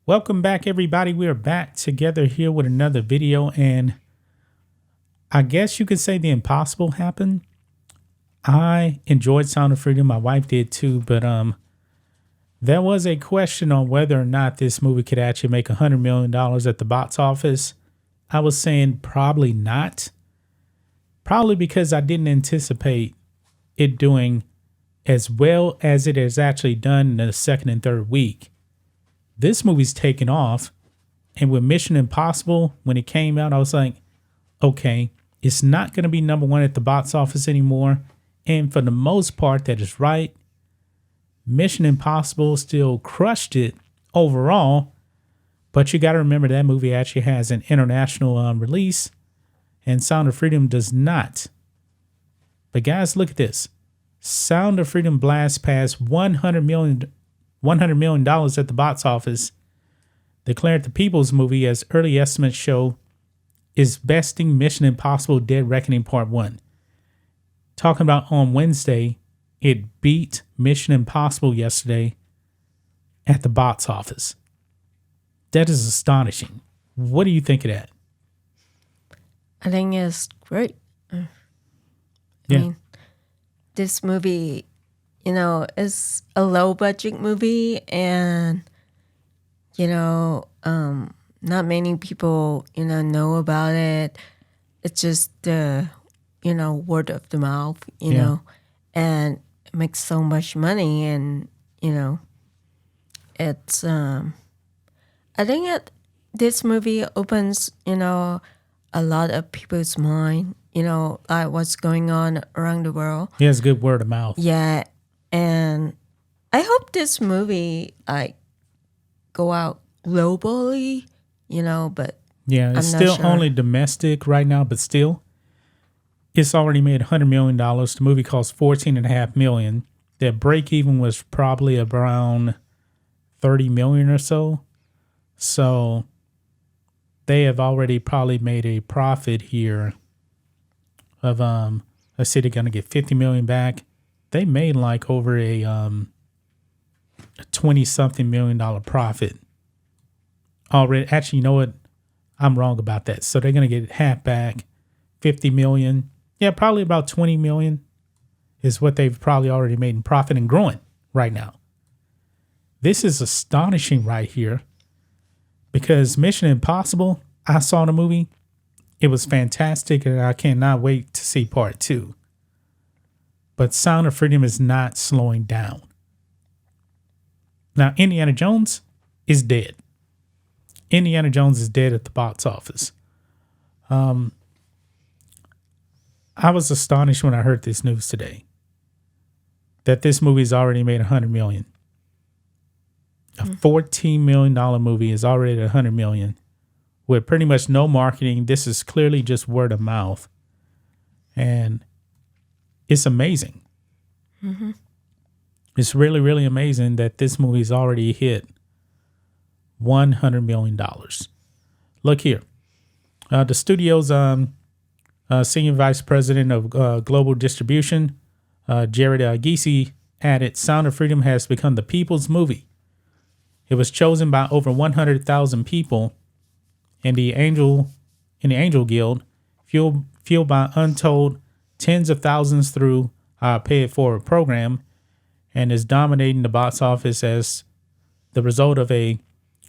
Welcome back, everybody. We are back together here with another video, and I guess you could say the impossible happened. I enjoyed Sound of Freedom. My wife did too, but there was a question on whether or not this movie could actually make $100 million at the box office. I was saying probably not. Probably because I didn't anticipate it doing as well as it has actually done in the second and third week. This movie's taken off, and with Mission Impossible, when it came out, I was like, okay, it's not going to be number one at the box office anymore. And for the most part, that is right. Mission Impossible still crushed it overall, but you got to remember that movie actually has an international release, and Sound of Freedom does not. But guys, look at this. Sound of Freedom blasts past $100 million at the box office, declared the People's Movie, as early estimates show, is besting Mission Impossible Dead Reckoning Part 1. Talking about on Wednesday, it beat Mission Impossible yesterday at the box office. That is astonishing. What do you think of that? I think it's great. I mean, this movie, is a low budget movie, and not many people know about it. It's just the word of the mouth, and it makes so much money, and it's I think this movie opens a lot of people's mind, like what's going on around the world. He has good word of mouth. Yeah. And I hope this movie go out globally, but yeah, it's still only domestic right now, but still it's already made $100 million. The movie cost $14.5 million. Their break even was probably around $30 million or so. So they have already probably made a profit here of let's say they're gonna get $50 million back. They made like over a 20-something million dollar profit already. Actually, you know what? I'm wrong about that. So they're gonna get half back, 50 million. Yeah, probably about 20 million is what they've probably already made in profit and growing right now. This is astonishing right here. Because Mission Impossible, I saw the movie. It was fantastic, and I cannot wait to see part 2. But Sound of Freedom is not slowing down. Now, Indiana Jones is dead. Indiana Jones is dead at the box office. I was astonished when I heard this news today, that this movie's already made $100 million. A $14 million movie is already at $100 million with pretty much no marketing. This is clearly just word of mouth. And it's amazing. Mm-hmm. It's really, really amazing that this movie's already hit $100 million. Look here. The studio's senior vice president of global distribution, Jared Giese, added, Sound of Freedom has become the people's movie. It was chosen by over 100,000 people in the Angel Guild, fueled by untold tens of thousands through our Pay It Forward program, and is dominating the box office as the result of a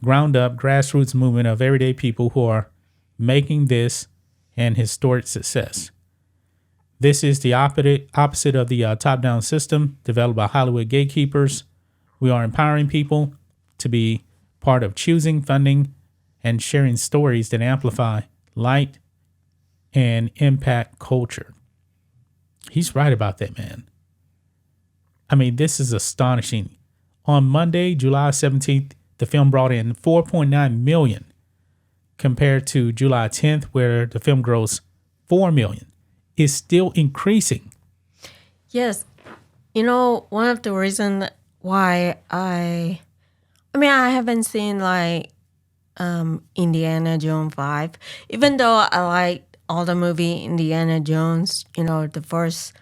ground-up grassroots movement of everyday people who are making this an historic success. This is the opposite of the top-down system developed by Hollywood gatekeepers. We are empowering people to be part of choosing, funding, and sharing stories that amplify light and impact culture. He's right about that, man. I mean, this is astonishing. On Monday, July 17th, the film brought in $4.9 million compared to July 10th, where the film grossed $4 million. It's still increasing. Yes. One of the reasons why I haven't seen Indiana Jones 5, even though I like all the movie Indiana Jones, the first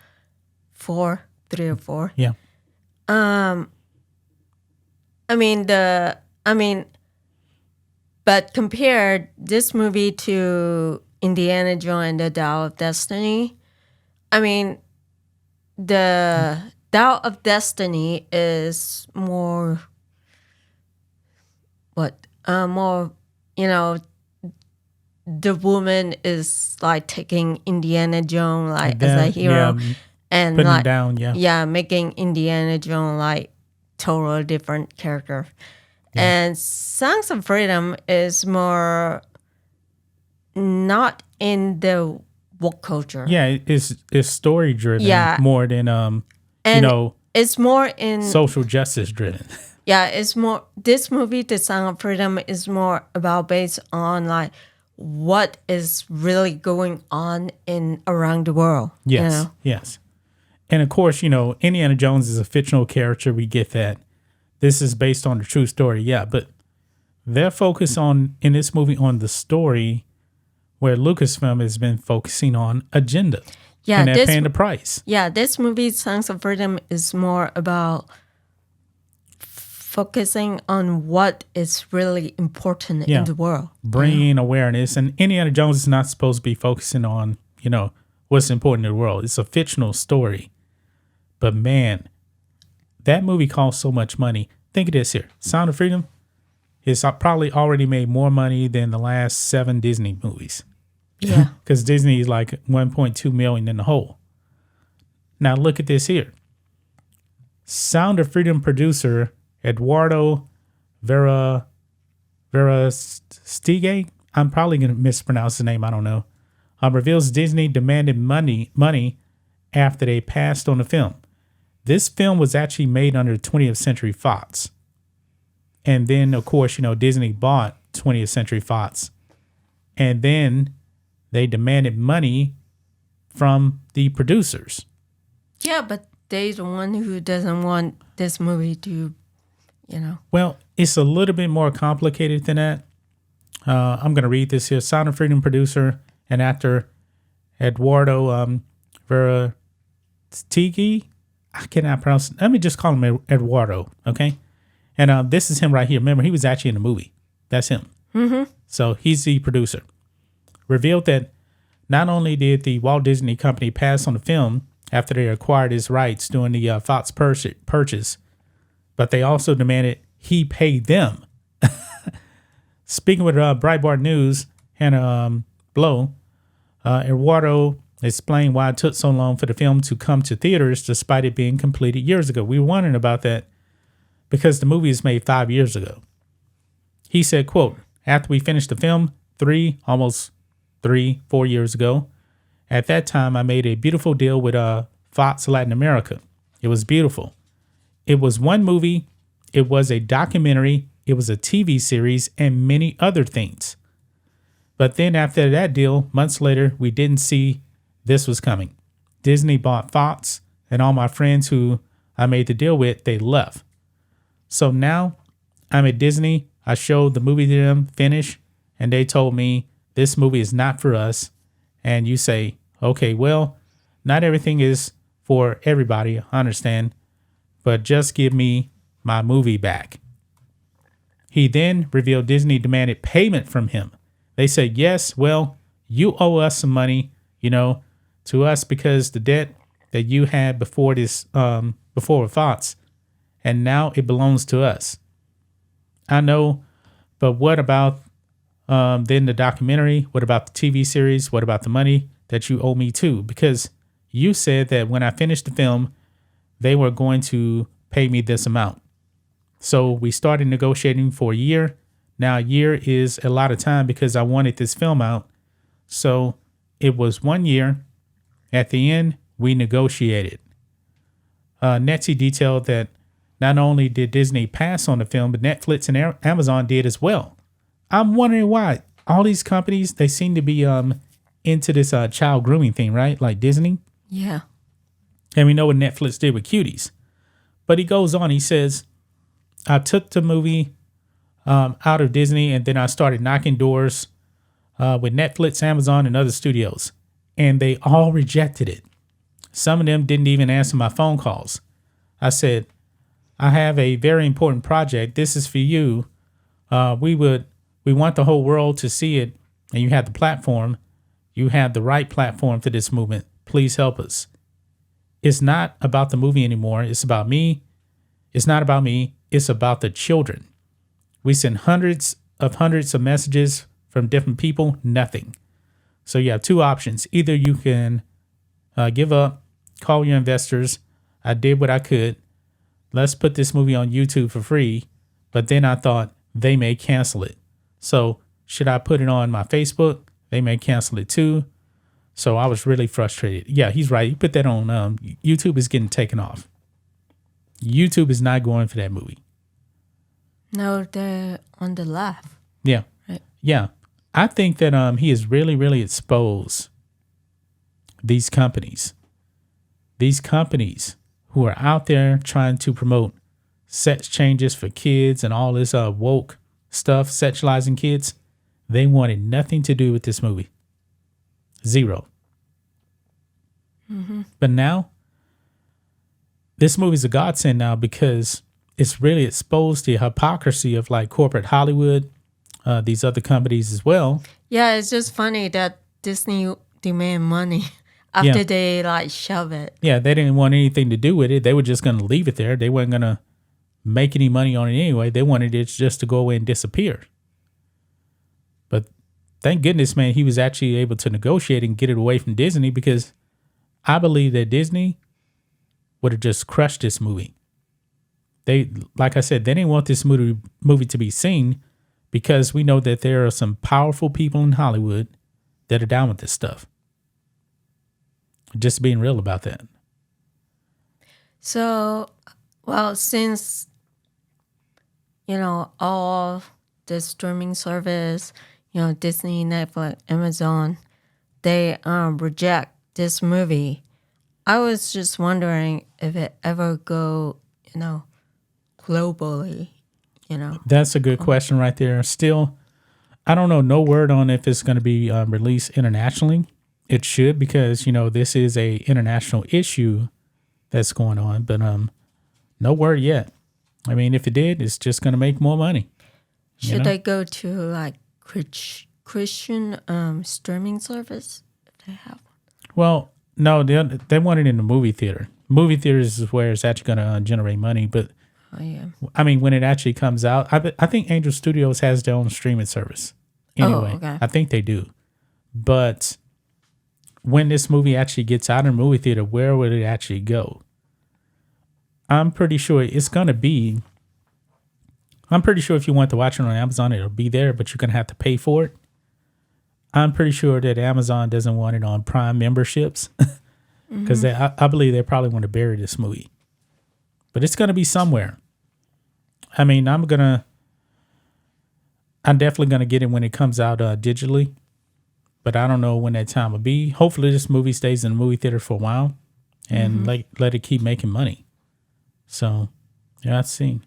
3 or 4. Yeah. I mean But compared this movie to Indiana Jones and the Dial of Destiny, I mean, the Dial of Destiny is more more, you know, the woman is like taking Indiana Jones like as a hero, and putting him like down, making Indiana Jones like totally different character. And Songs of Freedom is more not in the woke culture. Yeah, it's story driven more than and it's more in social justice driven. Yeah, it's more, this movie, The Song of Freedom, is more about based on like what is really going on in around the world. Yes, you know? yes. And of course, Indiana Jones is a fictional character. We get that. This is based on the true story, yeah. But they're focused on, in this movie, on the story, where Lucasfilm has been focusing on agenda. Yeah, and they're paying the price. Yeah, this movie, Songs of Freedom, is more about focusing on what is really important in the world. Bringing awareness. And Indiana Jones is not supposed to be focusing on, what's important in the world. It's a fictional story. But man, that movie cost so much money. Think of this here. Sound of Freedom is probably already made more money than the last 7 Disney movies. Yeah. Because Disney is like 1.2 million in the hole. Now look at this here. Sound of Freedom producer Eduardo Verastegui, I'm probably going to mispronounce the name, I don't know, reveals Disney demanded money after they passed on the film. This film was actually made under 20th Century Fox. And then, of course, Disney bought 20th Century Fox. And then they demanded money from the producers. Yeah, but they're the one who doesn't want this movie to, Well, it's a little bit more complicated than that. I'm going to read this here. Sound of Freedom producer and actor Eduardo Verastegui. I cannot pronounce it. Let me just call him Eduardo, okay? And this is him right here. Remember, he was actually in the movie. That's him. Mm-hmm. So he's the producer. Revealed that not only did the Walt Disney Company pass on the film after they acquired its rights during the Fox purchase, but they also demanded he pay them. Speaking with Breitbart News, Hannah Blow, Eduardo explained why it took so long for the film to come to theaters despite it being completed years ago. We were wondering about that because the movie was made 5 years ago. He said, quote, after we finished the film, 4 years ago, at that time, I made a beautiful deal with Fox Latin America. It was beautiful. It was one movie. It was a documentary. It was a TV series and many other things. But then after that deal, months later, we didn't see this was coming. Disney bought Fox, and all my friends who I made the deal with, they left. So now I'm at Disney. I showed the movie to them, finished, and they told me this movie is not for us. And you say, okay, well, not everything is for everybody. I understand. But just give me my movie back. He then revealed Disney demanded payment from him. They said, yes, well, you owe us some money, to us because the debt that you had before with Fox, and now it belongs to us. I know, but what about then the documentary? What about the TV series? What about the money that you owe me too? Because you said that when I finished the film, they were going to pay me this amount. So we started negotiating for a year. Now a year is a lot of time because I wanted this film out. So it was 1 year. At the end, we negotiated. Netzi detailed that not only did Disney pass on the film, but Netflix and Amazon did as well. I'm wondering why. All these companies, they seem to be into this child grooming thing, right? Like Disney. Yeah. And we know what Netflix did with Cuties. But he goes on, he says, I took the movie out of Disney and then I started knocking doors with Netflix, Amazon, and other studios. And they all rejected it. Some of them didn't even answer my phone calls. I said, I have a very important project. This is for you. We would we want the whole world to see it, and you have the platform. You have the right platform for this movement. Please help us. It's not about the movie anymore. It's about me. It's not about me. It's about the children. We send hundreds of messages from different people. Nothing. So you have two options. Either you can give up, call your investors. I did what I could. Let's put this movie on YouTube for free. But then I thought they may cancel it. So should I put it on my Facebook? They may cancel it too. So I was really frustrated. Yeah, he's right. You put that on YouTube is getting taken off. YouTube is not going for that movie. No, they're on the left. Yeah. Right. Yeah. I think that he has really, really exposed these companies. These companies who are out there trying to promote sex changes for kids and all this woke stuff, sexualizing kids. They wanted nothing to do with this movie. Zero. Mm-hmm. But now, this movie's a godsend now because it's really exposed the hypocrisy of like corporate Hollywood, these other companies as well. Yeah, it's just funny that Disney demand money after they like shove it. Yeah, they didn't want anything to do with it. They were just going to leave it there. They weren't going to make any money on it anyway. They wanted it just to go away and disappear. But thank goodness, man, he was actually able to negotiate and get it away from Disney, because I believe that Disney would have just crushed this movie. They, like I said, they didn't want this movie to be seen because we know that there are some powerful people in Hollywood that are down with this stuff. Just being real about that. So, well, since, all the streaming service, Disney, Netflix, Amazon, they reject this movie, I was just wondering if it ever go, globally, That's a good question right there. Still, I don't know, no word on if it's going to be released internationally. It should, because, this is a international issue that's going on, but no word yet. I mean, if it did, it's just going to make more money. Should they go to like Christian streaming service if they have one? Well, no, they want it in the movie theater. Movie theaters is where it's actually going to generate money, but I mean, when it actually comes out, I think Angel Studios has their own streaming service. Anyway, okay. I think they do. But when this movie actually gets out in a movie theater, where would it actually go? I'm pretty sure it's going to be, I'm pretty sure if you want to watch it on Amazon, it'll be there, but you're going to have to pay for it. I'm pretty sure that Amazon doesn't want it on Prime memberships because I believe they probably want to bury this movie. But it's going to be somewhere. I mean, I'm definitely going to get it when it comes out digitally. But I don't know when that time will be. Hopefully this movie stays in the movie theater for a while and let it keep making money. So, yeah, let's see.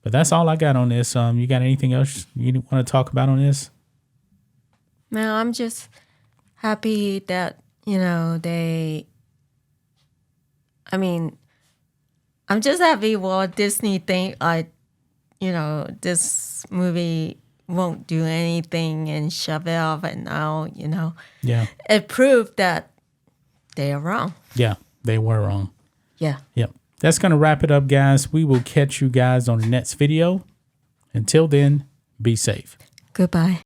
But that's all I got on this. You got anything else you want to talk about on this? No, I'm just happy that, I'm just happy Walt Disney think this movie won't do anything and shove it off, and now, Yeah. it proved that they are wrong. Yeah, they were wrong. Yeah. Yep. That's going to wrap it up, guys. We will catch you guys on the next video. Until then, be safe. Goodbye.